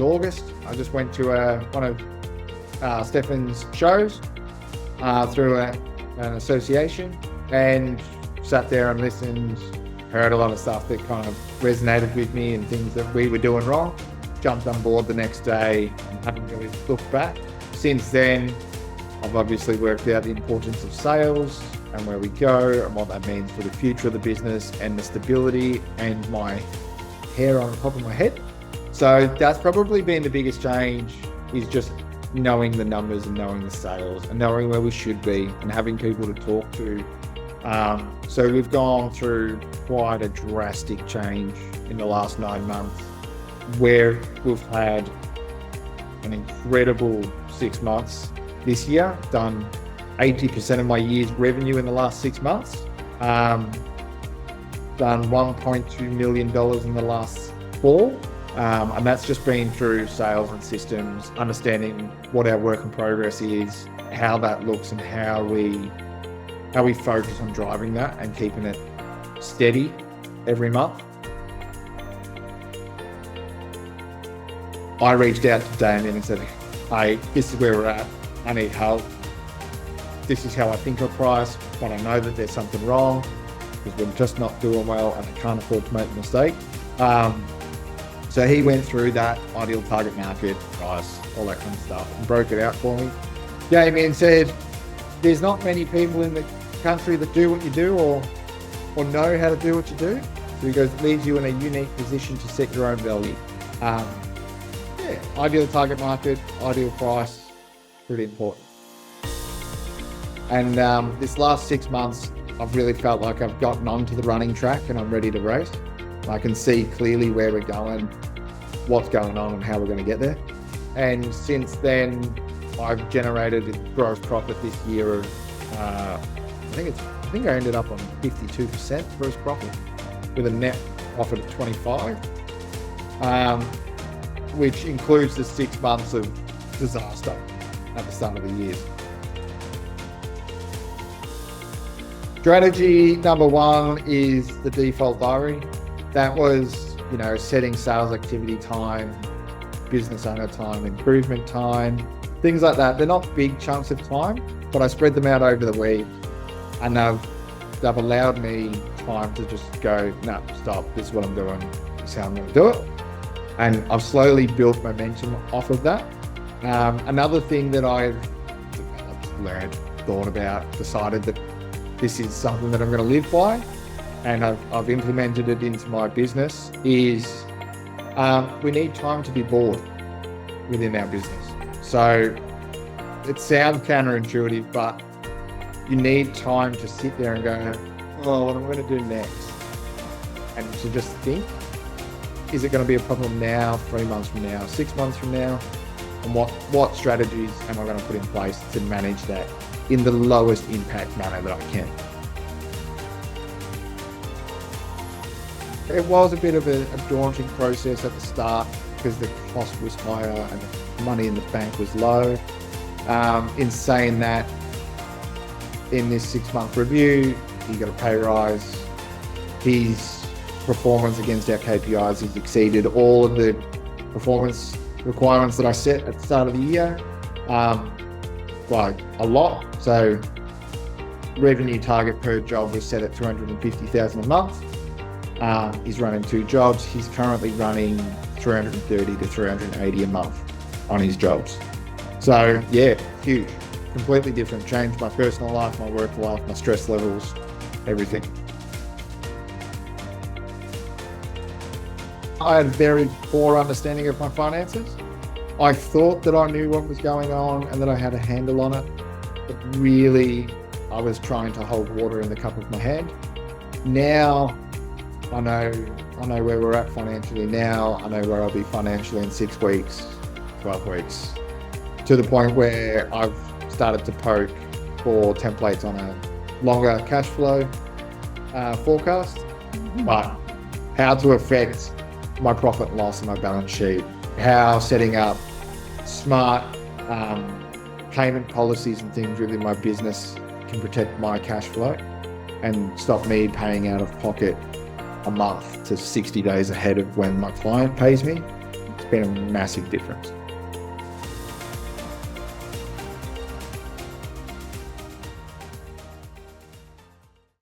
August. I just went to one of Stefan's shows through an association and sat there and listened, heard a lot of stuff that kind of resonated with me and things that we were doing wrong. Jumped on board the next day and haven't really looked back. Since then, I've obviously worked out the importance of sales and where we go and what that means for the future of the business and the stability and my hair on the top of my head. So that's probably been the biggest change, is just knowing the numbers and knowing the sales and knowing where we should be and having people to talk to. So we've gone through quite a drastic change in the last 9 months, where we've had an incredible 6 months this year, done 80% of my year's revenue in the last 6 months, done $1.2 million in the last 4, and that's just been through sales and systems, understanding what our work in progress is, how that looks, and how we focus on driving that and keeping it steady every month. I reached out to Damien and said, hey, this is where we're at. I need help. This is how I think of price, but I know that there's something wrong because we're just not doing well and I can't afford to make a mistake. So he went through that ideal target market, price, all that kind of stuff, and broke it out for me. Damien said, there's not many people in the country that do what you do or know how to do what you do. So he goes, it leaves you in a unique position to set your own value. Ideal target market, ideal price, pretty important. And this last 6 months, I've really felt like I've gotten onto the running track and I'm ready to race. I can see clearly where we're going, what's going on and how we're going to get there. And since then, I've generated a gross profit this year of, I think I ended up on 52% gross profit with a net profit of 25, which includes the 6 months of disaster at the start of the year. Strategy number 1 is the default diary. That was, setting sales activity time, business owner time, improvement time, things like that. They're not big chunks of time, but I spread them out over the week, and they've allowed me time to just go, no, stop, this is what I'm doing, this is how I'm going to do it. And I've slowly built momentum off of that. Another thing that I've developed, learned, thought about, decided that this is something that I'm going to live by, and I've implemented it into my business, is we need time to be bored within our business. So it sounds counterintuitive, but you need time to sit there and go, oh, what am I going to do next? And to just think, is it going to be a problem now, 3 months from now, 6 months from now? And what strategies am I going to put in place to manage that in the lowest impact manner that I can? It was a bit of a daunting process at the start because the cost was higher and the money in the bank was low. In saying that, in this 6 month review, he got a pay rise. His performance against our KPIs has exceeded all of the performance requirements that I set at the start of the year, by a lot. So revenue target per job was set at $250,000 a month. He's running 2 jobs. He's currently running 330 to 380 a month on his jobs. So yeah, huge, completely different. Changed my personal life, my work life, my stress levels, everything. I had a very poor understanding of my finances. I thought that I knew what was going on and that I had a handle on it, but really I was trying to hold water in the cup of my hand. Now I know where we're at financially now. I know where I'll be financially in 6 weeks, 12 weeks, to the point where I've started to poke for templates on a longer cash flow forecast, but how to affect my profit and loss and my balance sheet, how setting up smart payment policies and things within my business can protect my cash flow and stop me paying out of pocket a month to 60 days ahead of when my client pays me. been a massive difference.